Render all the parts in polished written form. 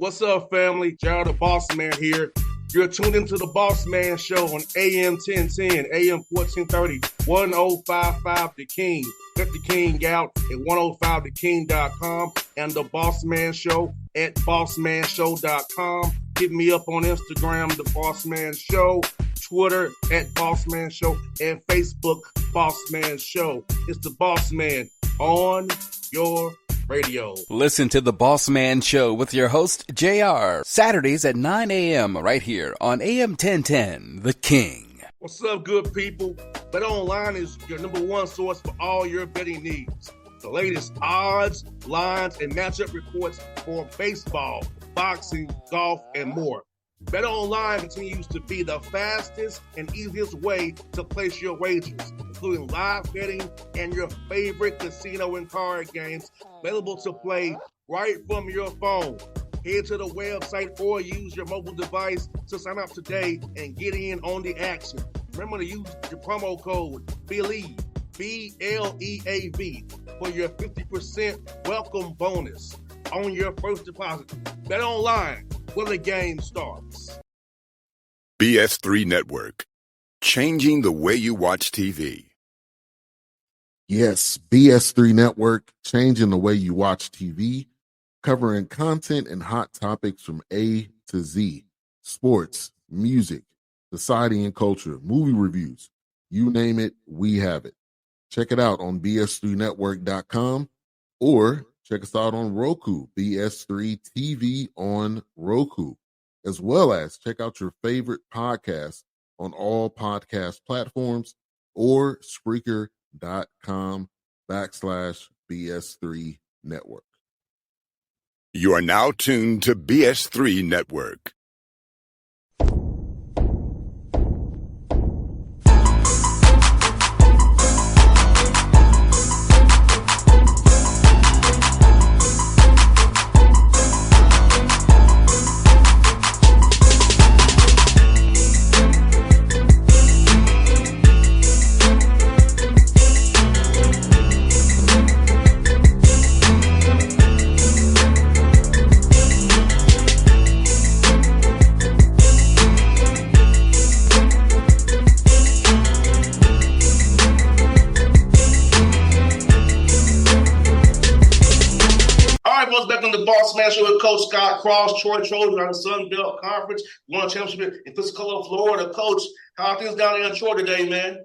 What's up, family? Gerald the Bossman here. You're tuned into the Bossman Show on AM 1010, AM 1430, 1055 The King. Let the King out at 105theking.com and the Bossman Show at bossmanshow.com. Hit me up on Instagram, The Bossman Show, Twitter at Bossman Show, and Facebook, Bossman Show. It's the Bossman on your radio. Listen to the Bossman Show with your host, JR, Saturdays at 9 a.m. right here on AM 1010, The King. What's up, good people? BetOnline is your number one source for all your betting needs. The latest odds, lines, and matchup reports for baseball, boxing, golf, and more. BetOnline continues to be the fastest and easiest way to place your wagers, including live betting and your favorite casino and card games available to play right from your phone. Head to the website or use your mobile device to sign up today and get in on the action. Remember to use your promo code BELIEVE, BLEAV, for your 50% welcome bonus on your first deposit. BetOnline, where the game starts. BS3 Network, changing the way you watch TV. Yes, BS3 Network, changing the way you watch TV, covering content and hot topics from A to Z, sports, music, society and culture, movie reviews, you name it, we have it. Check it out on bs3network.com or check us out on Roku, BS3 TV on Roku, as well as check out your favorite podcast on all podcast platforms or Spreaker.com/BS3 Network. You are now tuned to BS3 Network. Bossman Show with Coach Scott Cross, Troy Trojans on the Sun Belt Conference, won a championship in Pensacola, Florida. Coach, how are things down there in Troy today, man?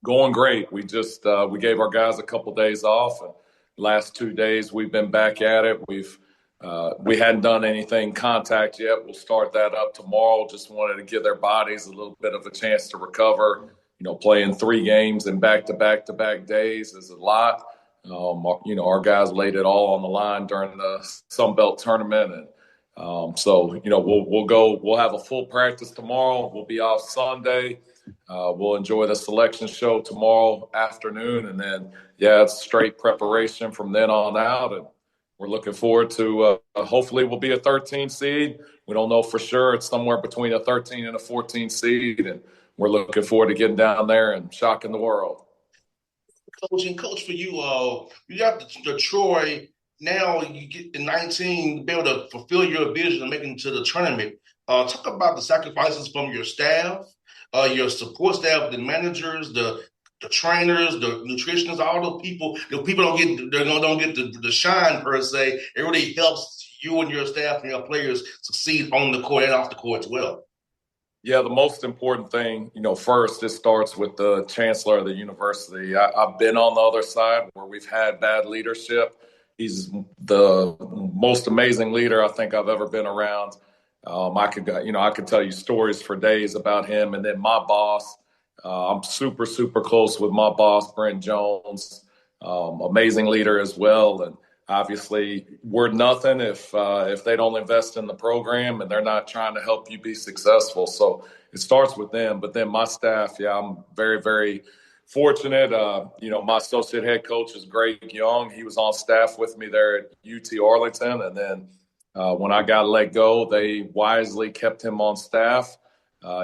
Going great. We just we gave our guys a couple days off, and last 2 days we've been back at it. We hadn't done anything contact yet. We'll start that up tomorrow. Just wanted to give their bodies a little bit of a chance to recover. You know, playing 3 games in back-to-back days is a lot. Our guys laid it all on the line during the Sun Belt tournament, and we'll have a full practice tomorrow. We'll be off Sunday. We'll enjoy the selection show tomorrow afternoon, and then it's straight preparation from then on out. And we're looking forward to hopefully we'll be a 13 seed. We don't know for sure. It's somewhere between a 13 and a 14 seed, and we're looking forward to getting down there and shocking the world. Coach, for you, you got the Troy. Now you get the 19 to be able to fulfill your vision and make it to the tournament. Talk about the sacrifices from your staff, your support staff, the managers, the trainers, the nutritionists, all those people. The people don't get the shine per se. It really helps you and your staff and your players succeed on the court and off the court as well. Yeah, the most important thing, first, it starts with the chancellor of the university. I've been on the other side where we've had bad leadership. He's the most amazing leader I think I've ever been around. I could tell you stories for days about him. And then my boss, I'm super, super close with my boss, Brent Jones, amazing leader as well. And obviously, we're nothing if they don't invest in the program and they're not trying to help you be successful. So it starts with them. But then my staff, I'm very, very fortunate. My associate head coach is Greg Young. He was on staff with me there at UT Arlington. And then when I got let go, they wisely kept him on staff.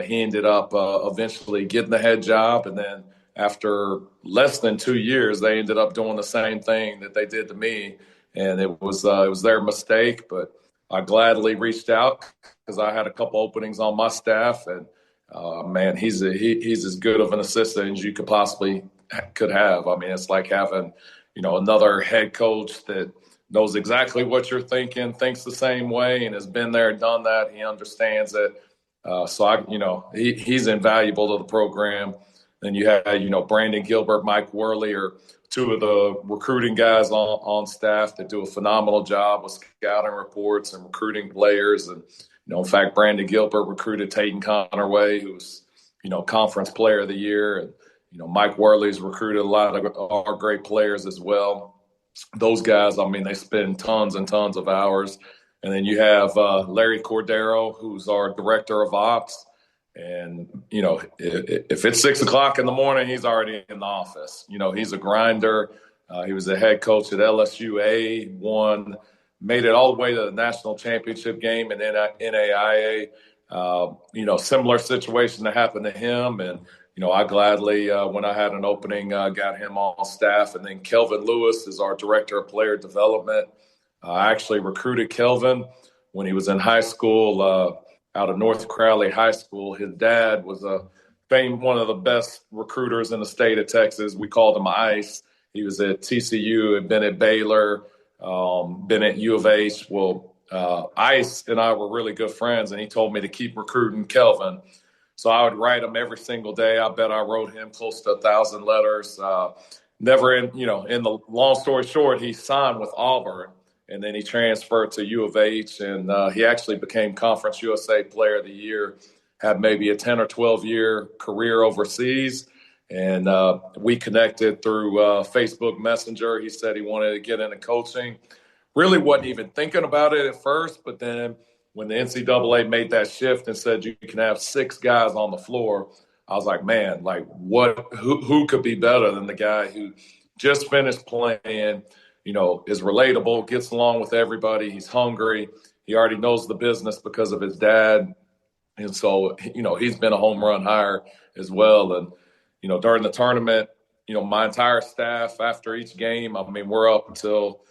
He ended up eventually getting the head job. And then after less than 2 years, they ended up doing the same thing that they did to me. And it was their mistake, but I gladly reached out because I had a couple openings on my staff, and man, he's as good of an assistant as you could have. I mean, it's like having, another head coach that knows exactly what you're thinking, thinks the same way, and has been there, done that. He understands it. He's invaluable to the program. Then you have, Brandon Gilbert, Mike Worley are two of the recruiting guys on staff that do a phenomenal job with scouting reports and recruiting players. And, in fact, Brandon Gilbert recruited Tayton Connerway, who's, conference player of the year. And, Mike Worley's recruited a lot of our great players as well. Those guys, I mean, they spend tons and tons of hours. And then you have Larry Cordero, who's our director of ops. And, if it's 6 o'clock in the morning, he's already in the office. He's a grinder. He was a head coach at LSU won, made it all the way to the national championship game in NAIA. Similar situation that happened to him. And, I gladly, when I had an opening, got him on staff. And then Kelvin Lewis is our director of player development. I actually recruited Kelvin when he was in high school, out of North Crowley High School. His dad was one of the best recruiters in the state of Texas. We called him ICE. He was at TCU, had been at Baylor, been at U of H. Well, ICE and I were really good friends, and he told me to keep recruiting Kelvin. So I would write him every single day. I bet I wrote him close to 1,000 letters. In the long story short, he signed with Auburn. And then he transferred to U of H, and he actually became Conference USA Player of the Year, had maybe a 10 or 12-year career overseas. And we connected through Facebook Messenger. He said he wanted to get into coaching. Really wasn't even thinking about it at first, but then when the NCAA made that shift and said you can have 6 guys on the floor, I was like, man, like who could be better than the guy who just finished playing, is relatable, gets along with everybody. He's hungry. He already knows the business because of his dad. And so, he's been a home run hire as well. And, during the tournament, my entire staff after each game, I mean, we're up until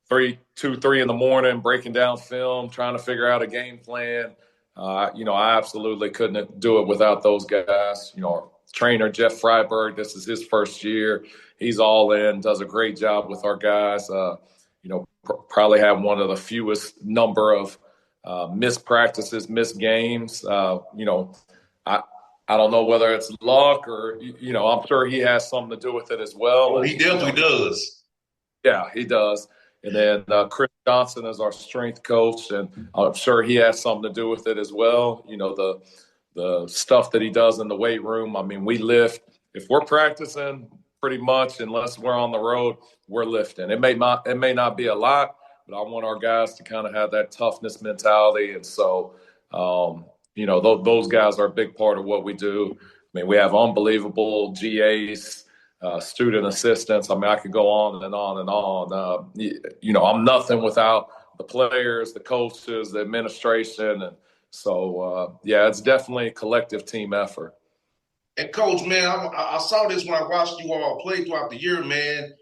3 in the morning, breaking down film, trying to figure out a game plan. I absolutely couldn't do it without those guys. Our trainer, Jeff Freiberg, this is his first year. He's all in, does a great job with our guys. Probably have one of the fewest number of missed practices, missed games. I don't know whether it's luck or, I'm sure he has something to do with it as well. Oh, he definitely does. Yeah, he does. And then Chris Johnson is our strength coach, and I'm sure he has something to do with it as well. The stuff that he does in the weight room. I mean, we lift. If we're practicing, pretty much, unless we're on the road, we're lifting. It may not be a lot, but I want our guys to kind of have that toughness mentality. And so, those guys are a big part of what we do. I mean, we have unbelievable GAs, student assistants. I mean, I could go on and on and on. I'm nothing without the players, the coaches, the administration. And so, it's definitely a collective team effort. And Coach, man, I saw this when I watched you all play throughout the year, man.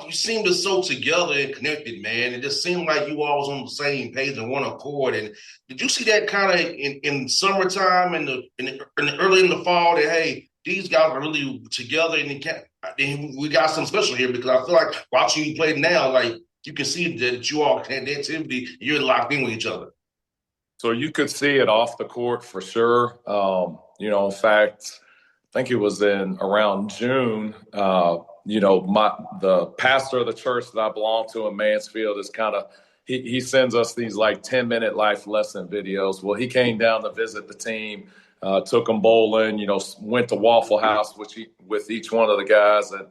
You seemed to so together and connected, man. It just seemed like you all was on the same page and one accord. And did you see that kind of in summertime and early in the fall that, hey, these guys are really together and we got something special here? Because I feel like watching you play now, like you can see that you all had the activity, you're locked in with each other. So you could see it off the court for sure. In fact, I think it was in around June. The pastor of the church that I belong to in Mansfield is he sends us these like 10-minute life lesson videos. Well, he came down to visit the team, took them bowling, went to Waffle House with each one of the guys, and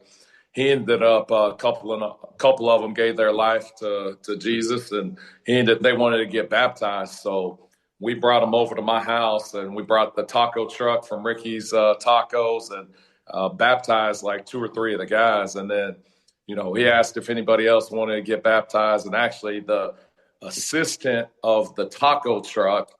he ended up a couple of them gave their life to Jesus, and they wanted to get baptized. So we brought them over to my house, and we brought the taco truck from Ricky's Tacos and baptized like 2 or 3 of the guys. And then, he asked if anybody else wanted to get baptized. And actually the assistant of the taco truck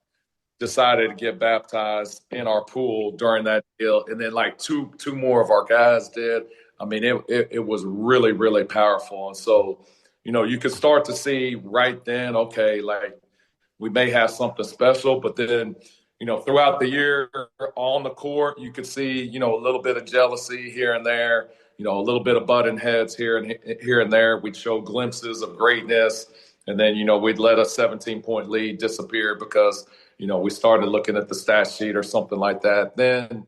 decided to get baptized in our pool during that deal. And then like two more of our guys did. I mean, it was really, really powerful. And so, you could start to see right then, okay, like, we may have something special. But then, throughout the year on the court, you could see, a little bit of jealousy here and there, a little bit of button heads here and there. We'd show glimpses of greatness. And then, we'd let a 17-point lead disappear because, we started looking at the stat sheet or something like that. Then,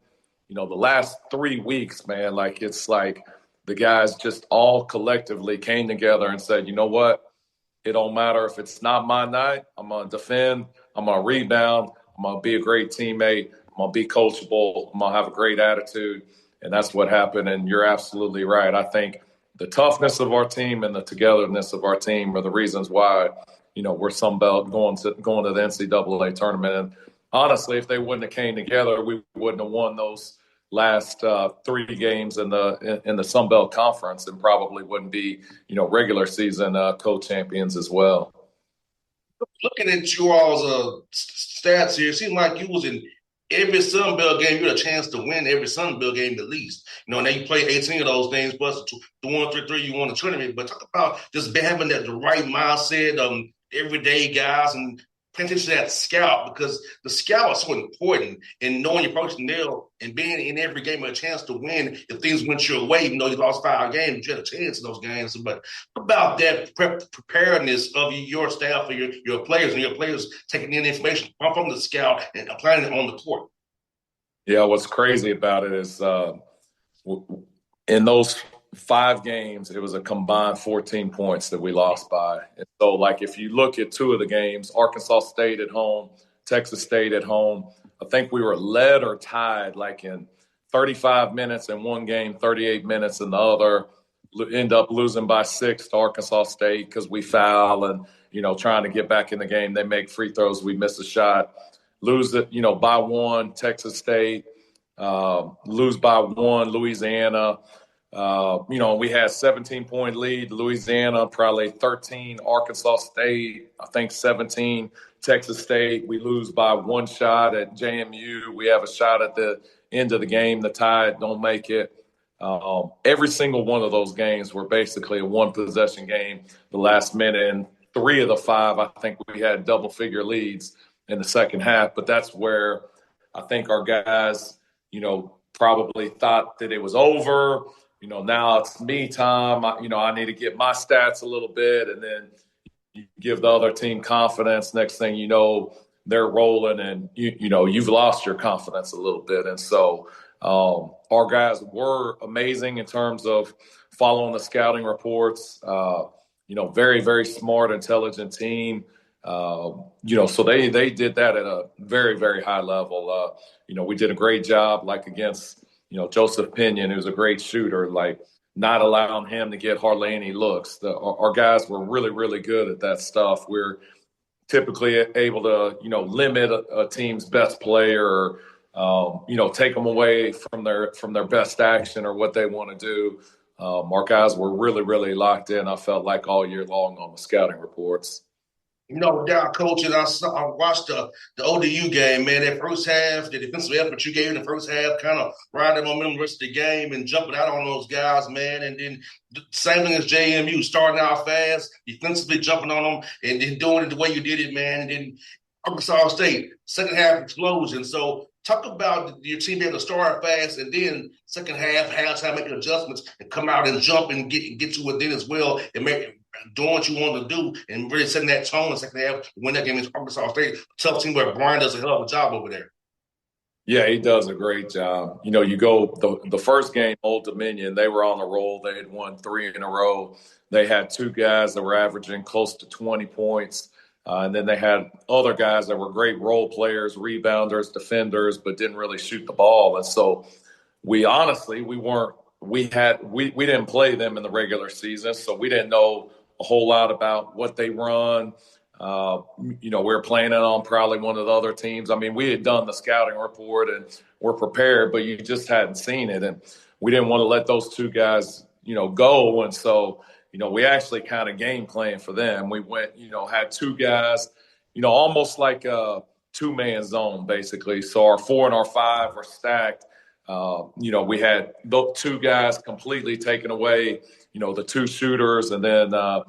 the last 3 weeks, man, it's like the guys just all collectively came together and said, you know what? It don't matter if it's not my night. I'm going to defend. I'm going to rebound. I'm going to be a great teammate. I'm going to be coachable. I'm going to have a great attitude. And that's what happened. And you're absolutely right. I think the toughness of our team and the togetherness of our team are the reasons why, we're Sunbelt going to the NCAA tournament. And honestly, if they wouldn't have came together, we wouldn't have won those last 3 games in the Sun Belt Conference, and probably wouldn't be, regular season co-champions as well. Looking at you all's stats here, it seemed like you was in every Sun Belt game. You had a chance to win every Sun Belt game at least. Now you played 18 of those games, plus the 1-3-3 you won the tournament. But talk about just having the right mindset, everyday guys, and paying attention to that scout, because the scout is so important in knowing your personnel and being in every game with a chance to win if things went your way, even though you lost 5 games, you had a chance in those games. But about that preparedness of your staff or your players, and your players taking in information from the scout and applying it on the court. Yeah, what's crazy about it is in those 5 games, it was a combined 14 points that we lost by. And so, if you look at 2 of the games, Arkansas State at home, Texas State at home, I think we were led or tied in 35 minutes in one game, 38 minutes in the other. End up losing by 6 to Arkansas State because we foul and, trying to get back in the game. They make free throws. We miss a shot. Lose it, by 1, Texas State. Lose by 1, Louisiana. We had 17-point lead, Louisiana, probably 13, Arkansas State, I think 17, Texas State. We lose by 1 shot at JMU. We have a shot at the end of the game. The Tide don't make it. Every single one of those games were basically a 1-possession game the last minute. And 3 of the 5, I think we had double-figure leads in the second half. But that's where I think our guys, probably thought that it was over. Now it's me time. I need to get my stats a little bit, and then you give the other team confidence. Next thing you know, they're rolling, and you've lost your confidence a little bit. And so our guys were amazing in terms of following the scouting reports. Very, very smart, intelligent team. So they did that at a very, very high level. We did a great job, against Joseph Pinion, who's a great shooter, not allowing him to get hardly any looks. Our guys were really, really good at that stuff. We're typically able to, limit a team's best player or, take them away from their best action or what they want to do. Our guys were really, really locked in, I felt like, all year long on the scouting reports. Down coaching, I watched the ODU game, man. That first half, the defensive effort you gave in the first half, kind of riding momentum the rest of the game and jumping out on those guys, man. And then the same thing as JMU, starting out fast, defensively jumping on them, and then doing it the way you did it, man. And then Arkansas State, second half explosion. So talk about your team being able to start fast, and then second half, halftime, making adjustments and come out and jump and get to it then as well, and doing what you want to do and really setting that tone in the second half to win that game against Arkansas State. Tough team where Brian does a hell of a job over there. Yeah, he does a great job. You go the first game, Old Dominion, they were on the roll. They had won 3 in a row. They had 2 guys that were averaging close to 20 points. And then they had other guys that were great role players, rebounders, defenders, but didn't really shoot the ball. And so we didn't play them in the regular season, so we didn't know a whole lot about what they run. We were playing it on probably one of the other teams. I mean, we had done the scouting report and we're prepared, but you just hadn't seen it. And we didn't want to let those 2 guys, go. And so, we actually kind of game plan for them. We went, had 2 guys, almost like a 2-man zone, basically. So our 4 and our 5 were stacked. We had those 2 guys completely taken away, the 2 shooters, and then our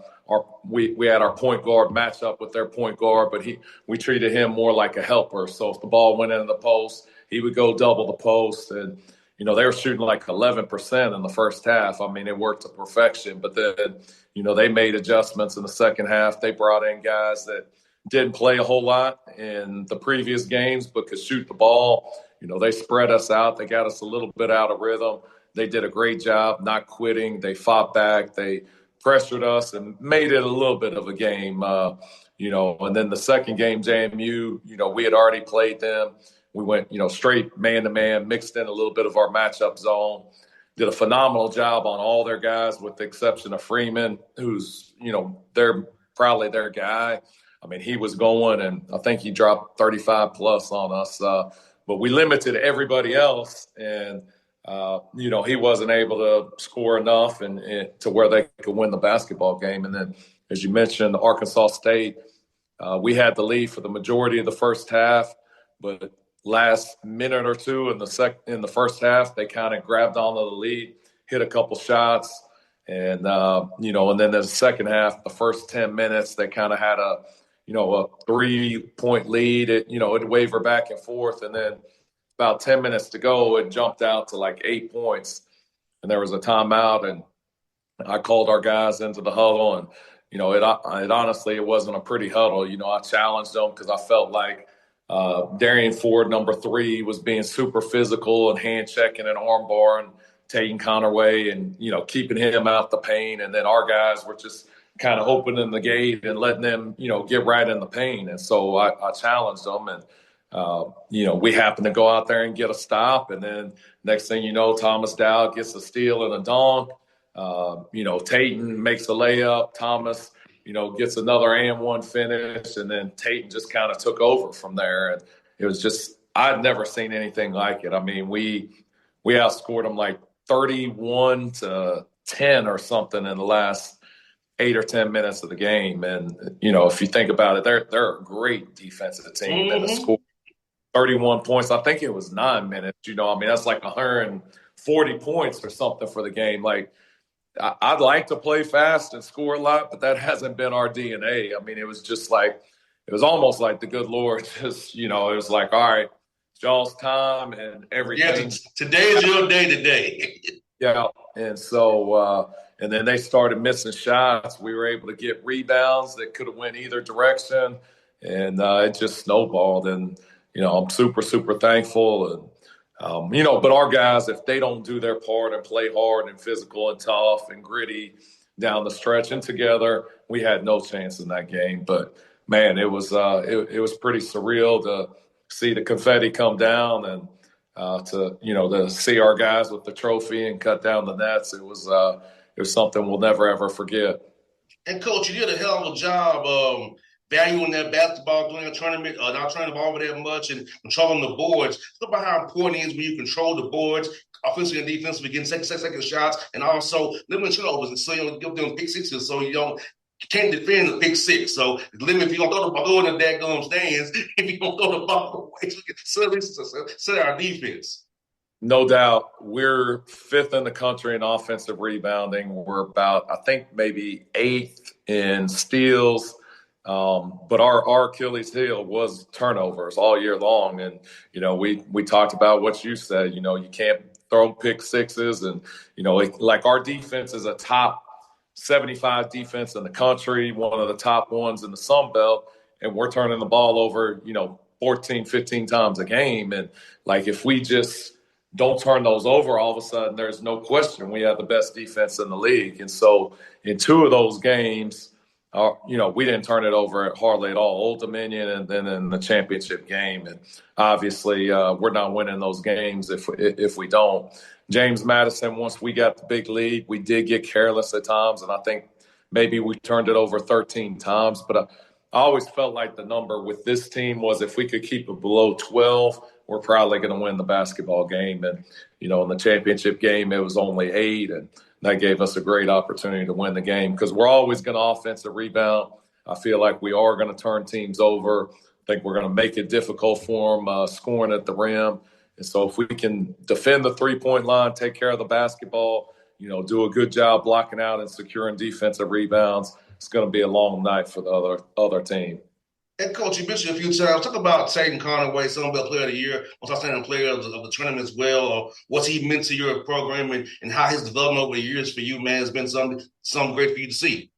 we had our point guard match up with their point guard, but we treated him more like a helper. So if the ball went into the post, he would go double the post. And, they were shooting like 11% in the first half. I mean, it worked to perfection. But then, they made adjustments in the second half. They brought in guys that didn't play a whole lot in the previous games but could shoot the ball. They spread us out. They got us a little bit out of rhythm. They did a great job not quitting. They fought back. They pressured us and made it a little bit of a game, and then the second game, JMU, we had already played them. We went, straight man-to-man, mixed in a little bit of our matchup zone, did a phenomenal job on all their guys with the exception of Freeman, who's, they're probably their guy. I mean, he was going, and I think he dropped 35-plus on us. But we limited everybody else, and he wasn't able to score enough and to where they could win the basketball game. And then, as you mentioned, Arkansas State, we had the lead for the majority of the first half, but last minute or two in the first half, they kind of grabbed onto the lead, hit a couple shots, and and then in the second half, the first 10 minutes, they kind of had a 3-point lead. It'd waver back and forth, and then about 10 minutes to go, it jumped out to like 8 points, and there was a timeout, and I called our guys into the huddle, and it honestly, it wasn't a pretty huddle. I challenged them because I felt like Darian Ford, number 3, was being super physical and hand checking and arm barring Tatum Conaway and keeping him out the paint, and then our guys were just kind of opening the gate and letting them get right in the paint, and so I challenged them, and we happened to go out there and get a stop. And then next thing you know, Thomas Dowd gets a steal and a dunk. Tatum makes a layup. Thomas, gets another and one finish. And then Tatum just kind of took over from there. And it was just, I'd never seen anything like it. I mean, we outscored them like 31-10 or something in the last 8 or 10 minutes of the game. And, if you think about it, they're a great defensive team. Mm-hmm. And the score 31 points. I think it was 9 minutes. That's like 140 points or something for the game. Like, I'd like to play fast and score a lot, but that hasn't been our DNA. I mean, it was just like, it was almost like the good Lord just, it was like, all right, it's y'all's time and everything. Yeah, today is your day today. Yeah. And so, and then they started missing shots. We were able to get rebounds that could have went either direction, and it just snowballed. And, I'm super, super thankful. And, but our guys, if they don't do their part and play hard and physical and tough and gritty down the stretch and together, we had no chance in that game. But, man, it was pretty surreal to see the confetti come down and to see our guys with the trophy and cut down the nets. It was something we'll never, ever forget. And, Coach, you did a hell of a job valuing that basketball during a tournament, not turning the ball over that much and controlling the boards. Think about how important it is when you control the boards, offensively and defensively, getting second shots, and also limiting turnovers. And so you give them pick sixes so you can't defend the pick six. So limit if you don't throw the ball in the daggone stands, if you don't throw the ball away, so we can set our defense. No doubt. We're 5th in the country in offensive rebounding. We're about, I think, maybe 8th in steals. But our Achilles heel was turnovers all year long. And, we talked about what you said, you can't throw pick sixes. And, like our defense is a top 75 defense in the country, one of the top ones in the Sun Belt. And we're turning the ball over, 14, 15 times a game. And like, if we just don't turn those over, all of a sudden there's no question we have the best defense in the league. And so in 2 of those games, we didn't turn it over hardly at all. Old Dominion and then in the championship game. And obviously we're not winning those games if we don't. James Madison, once we got the big lead, we did get careless at times. And I think maybe we turned it over 13 times. But I always felt like the number with this team was if we could keep it below 12, we're probably going to win the basketball game. And, in the championship game, it was only 8. And that gave us a great opportunity to win the game because we're always going to offensive rebound. I feel like we are going to turn teams over. I think we're going to make it difficult for them scoring at the rim. And so if we can defend the three-point line, take care of the basketball, do a good job blocking out and securing defensive rebounds, it's going to be a long night for the other team. And Coach, you mentioned a few times, talk about Tatum Conaway, Sun Belt Player of the Year, most outstanding player of the tournament as well. Or what's he meant to your program and how his development over the years for you, man, has been something great for you to see.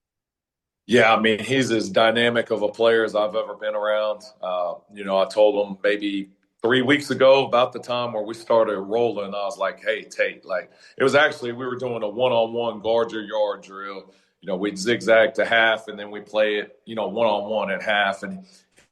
Yeah, I mean, he's as dynamic of a player as I've ever been around. I told him maybe 3 weeks ago, about the time where we started rolling, I was like, hey, Tate, like, it was actually, we were doing a one-on-one guard your yard drill. We'd zigzag to half, and then we play it, one-on-one at half. And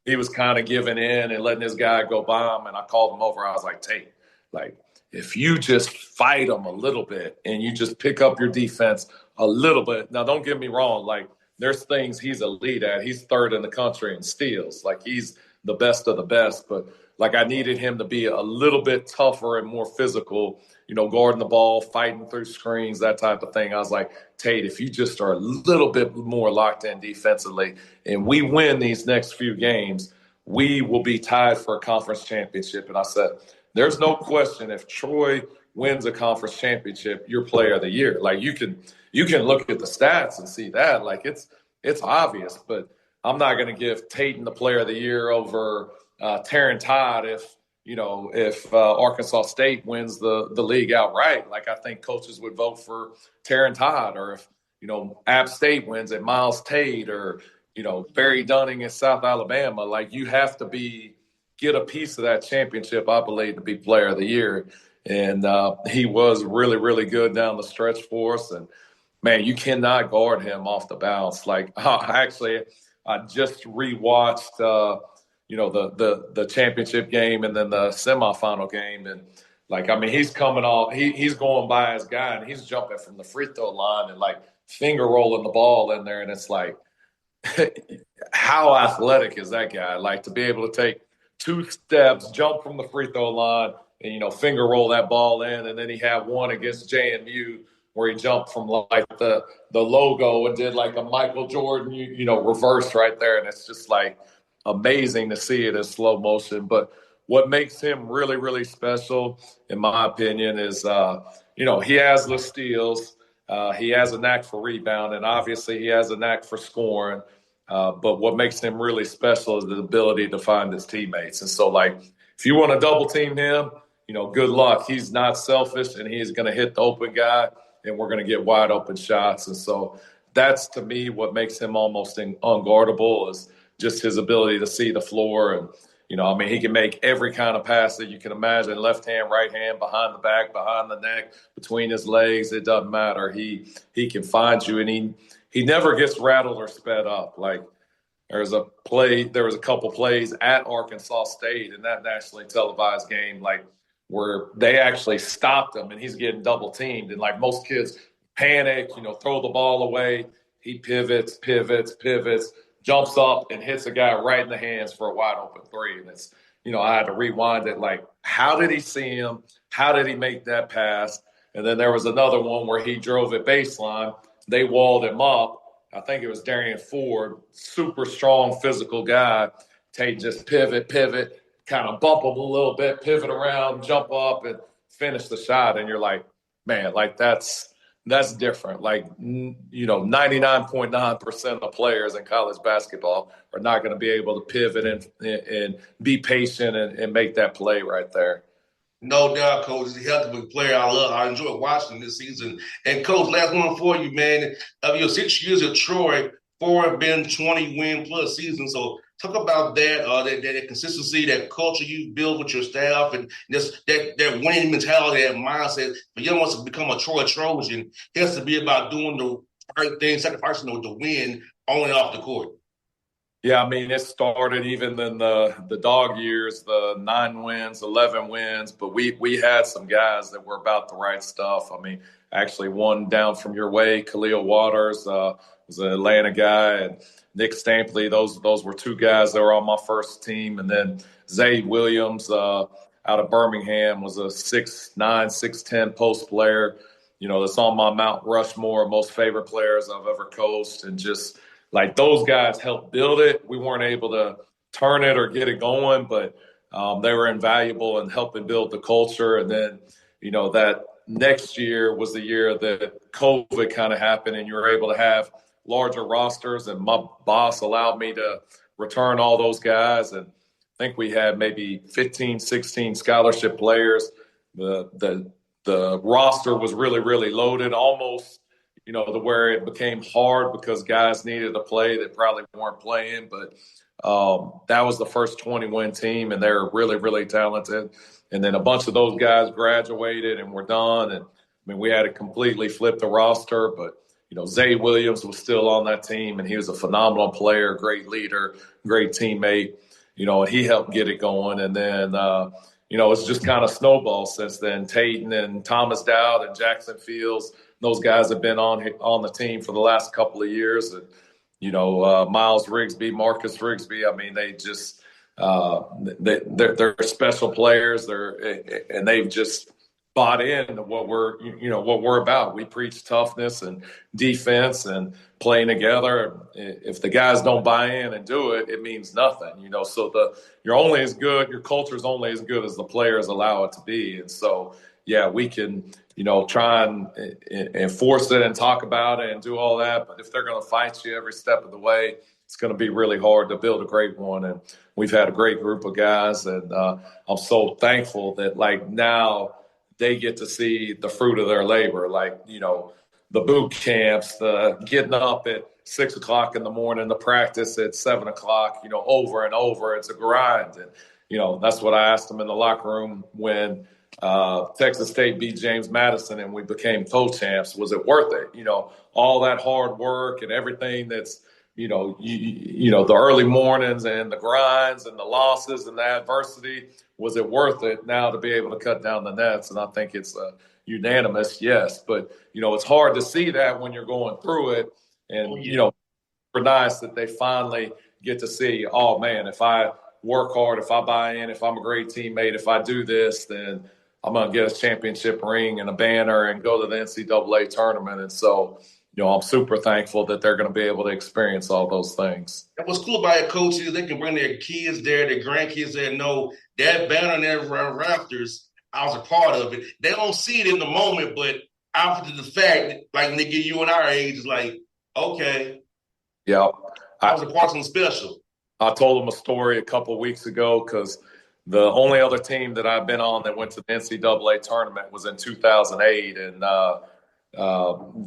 he was kind of giving in and letting this guy go by him. And I called him over. I was like, Tate, like, if you just fight him a little bit and you just pick up your defense a little bit. Now, don't get me wrong. Like, there's things he's elite at. He's third in the country in steals. Like, he's the best of the best. But, like, I needed him to be a little bit tougher and more physical, guarding the ball, fighting through screens, that type of thing. I was like, Tate, if you just are a little bit more locked in defensively and we win these next few games, we will be tied for a conference championship. And I said, there's no question if Troy wins a conference championship, you're player of the year. Like, you can look at the stats and see that. Like, it's obvious, but I'm not going to give Tatum the player of the year over Taryn Todd if Arkansas State wins the league outright. Like, I think coaches would vote for Taryn Todd, or if, App State wins it, Miles Tate, or, Barry Dunning in South Alabama. Like, you have to get a piece of that championship, I believe, to be player of the year. And he was really, really good down the stretch for us. And, man, you cannot guard him off the bounce. Like, I just rewatched, the championship game and then the semifinal game. And, like, I mean, he's coming off, he's going by his guy, and he's jumping from the free throw line and, like, finger rolling the ball in there. And it's like, how athletic is that guy? Like, to be able to take 2 steps, jump from the free throw line, and, finger roll that ball in. And then he had one against JMU where he jumped from, like, the logo and did, like, a Michael Jordan, reverse right there. And it's just, like, amazing to see it in slow motion. But what makes him really, really special, in my opinion, is, he has the steals. He has a knack for rebound, and obviously he has a knack for scoring. But what makes him really special is the ability to find his teammates. And so, like, if you want to double team him, good luck. He's not selfish, and he's going to hit the open guy, and we're going to get wide open shots. And so that's, to me, what makes him almost unguardable, is just his ability to see the floor. And, he can make every kind of pass that you can imagine, left hand, right hand, behind the back, behind the neck, between his legs. It doesn't matter. He can find you, and he never gets rattled or sped up. Like, there was a couple plays at Arkansas State in that nationally televised game, like, where they actually stopped him and he's getting double teamed. And, like, most kids panic, throw the ball away. He pivots, jumps up and hits a guy right in the hands for a wide open three. And it's, I had to rewind it. Like, how did he see him? How did he make that pass? And then there was another one where he drove it baseline. They walled him up. I think it was Darian Ford, super strong physical guy. Tate just pivot, kind of bump him a little bit, pivot around, jump up, and finish the shot. And you're like, man, like, that's different. Like, 99.9% of players in college basketball are not going to be able to pivot and be patient and make that play right there. No doubt, Coach. He's a heck of a player. I enjoyed watching this season. And, Coach, last one for you, man. Of your 6 years at Troy, 4 have been 20-win-plus seasons. So talk about that consistency, that culture you build with your staff, and just that winning mentality, that mindset. But you wants to become a Troy Trojan, it has to be about doing the right thing, sacrificing the win on and off the court. Yeah, I mean, it started even in the dog years, the 9 wins, 11 wins. But we had some guys that were about the right stuff. I mean, actually one down from your way, Khalil Waters, was an Atlanta guy, and Nick Stampley. Those were 2 guys that were on my first team. And then Zay Williams out of Birmingham was a 6'9", 6'10" post player, that's on my Mount Rushmore, most favorite players I've ever coached. And just, like, those guys helped build it. We weren't able to turn it or get it going, but they were invaluable in helping build the culture. And then, that next year was the year that COVID kind of happened, and you were able to have larger rosters, and my boss allowed me to return all those guys. And I think we had maybe 15, 16 scholarship players. The roster was really, really loaded, almost, to where it became hard because guys needed to play that probably weren't playing. But that was the first 20-win team, and they're really, really talented. And then a bunch of those guys graduated and were done. And we had to completely flip the roster, but Zay Williams was still on that team, and he was a phenomenal player, great leader, great teammate. And he helped get it going. And then it's just kind of snowballed since then. Tayton and Thomas Dowd and Jackson Fields, those guys have been on the team for the last couple of years. And Miles Rigsby, Marcus Rigsby. They just they're special players. And they've just bought into what we're about. We preach toughness and defense and playing together. If the guys don't buy in and do it, it means nothing. So you're only as good. Your culture is only as good as the players allow it to be. And so, yeah, we can try and enforce it and talk about it and do all that. But if they're going to fight you every step of the way, it's going to be really hard to build a great one. And we've had a great group of guys, and I'm so thankful that now they get to see the fruit of their labor, the boot camps, the getting up at 6 o'clock in the morning, the practice at 7 o'clock, over and over. It's a grind. And, that's what I asked them in the locker room when Texas State beat James Madison and we became co-champs. Was it worth it? All that hard work and everything that's, the early mornings and the grinds and the losses and the adversity, was it worth it now to be able to cut down the nets? And I think it's unanimous yes. But, it's hard to see that when you're going through it. And, it's nice that they finally get to see, oh, man, if I work hard, if I buy in, if I'm a great teammate, if I do this, then I'm going to get a championship ring and a banner and go to the NCAA tournament. And so, I'm super thankful that they're going to be able to experience all those things. And what's cool about it, Coach, is they can bring their kids there, their grandkids there, know that banner and their rafters, I was a part of it. They don't see it in the moment, but after the fact, like when they get you and our age, it's like, okay. Yeah. I was a part of something special. I told them a story a couple of weeks ago because the only other team that I've been on that went to the NCAA tournament was in 2008, and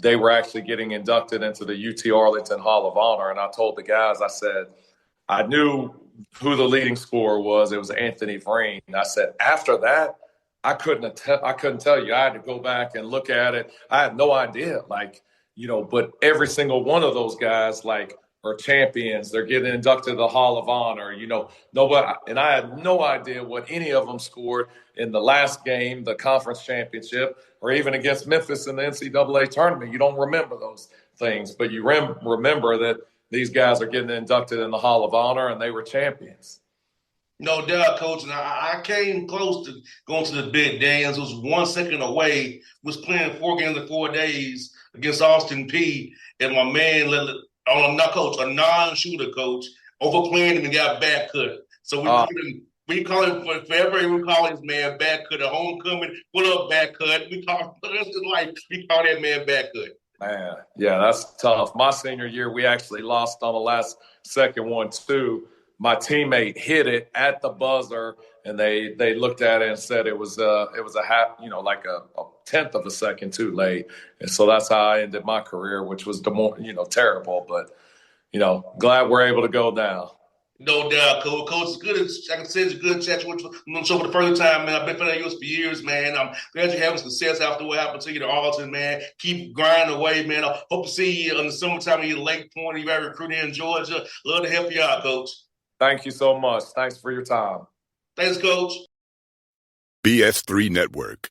they were actually getting inducted into the UT Arlington Hall of Honor. And I told the guys, I said, I knew who the leading scorer was. It was Anthony Vreen. I said, after that, I couldn't tell you. I had to go back and look at it. I had no idea, but every single one of those guys, are champions. They're getting inducted to the Hall of Honor. Nobody, and I had no idea what any of them scored in the last game, the conference championship, or even against Memphis in the NCAA tournament. You don't remember those things, but you remember that these guys are getting inducted in the Hall of Honor, and they were champions. No doubt, Coach. And I came close to going to the big dance. It was 1 second away. Was playing 4 games in 4 days against Austin Peay, and my man a non-shooter coach, overplaying him and got back cut. So we call him forever. We call his man back cut, a homecoming, put up back cut. We call that man back cut. Man, yeah, that's tough. My senior year, we actually lost on the last second one too. My teammate hit it at the buzzer, and they looked at it and said it was a half, like a tenth of a second too late. And so that's how I ended my career, which was terrible. But glad we're able to go down. No doubt, Coach. Coach, it's good. Like I said, it's a good chat with you on the show for the first time, man. I've been fan of yours for years, man. I'm glad you're having success after what happened to you to Arlington, man. Keep grinding away, man. I hope to see you in the summertime in your Lake Point. You got recruiting in Georgia. Love to help you out, Coach. Thank you so much. Thanks for your time. Thanks, Coach. BS3 Network.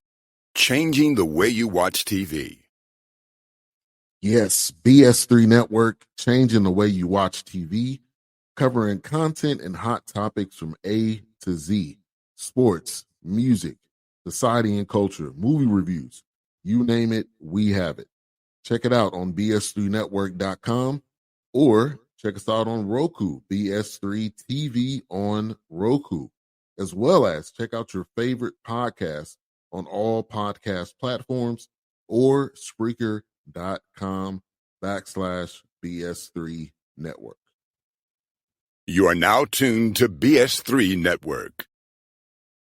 Changing the way you watch TV. Yes, BS3 Network, changing the way you watch TV, covering content and hot topics from A to Z. Sports, music, society and culture, movie reviews. You name it, we have it. Check it out on bs3network.com or check us out on Roku, BS3 TV on Roku, as well as check out your favorite podcasts on all podcast platforms or Spreaker.com/BS3 BS3 Network. You are now tuned to BS3 Network.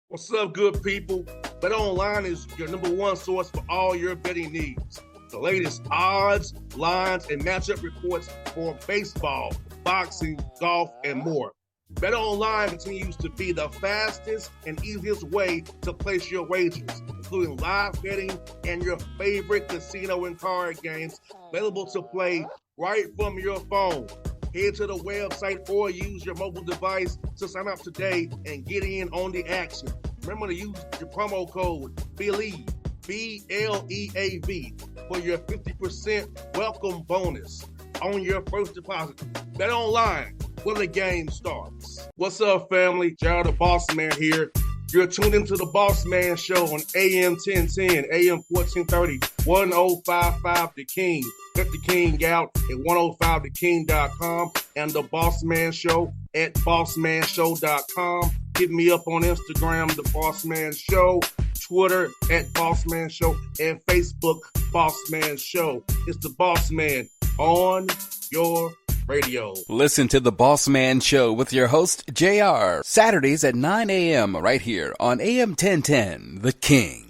What's up, good people? BetOnline is your number one source for all your betting needs. The latest odds, lines, and matchup reports for baseball, boxing, golf, and more. BetOnline continues to be the fastest and easiest way to place your wagers, including live betting and your favorite casino and card games available to play right from your phone. Head to the website or use your mobile device to sign up today and get in on the action. Remember to use your promo code BELIEVE, BLEAV, for your 50% welcome bonus on your first deposit. Bet online when the game starts. What's up, family? Jared the Bossman here. You're tuned into the Bossman Show on AM 1010, AM 1430, 1055 The King. Check The King out at 105theking.com and the Bossman Show at bossmanshow.com. Hit me up on Instagram, The Bossman Show, Twitter at Bossman Show, and Facebook, Bossman Show. It's the Bossman on your radio. Listen to The Bossman Show with your host, JR, Saturdays at 9 a.m. right here on AM 1010, The King.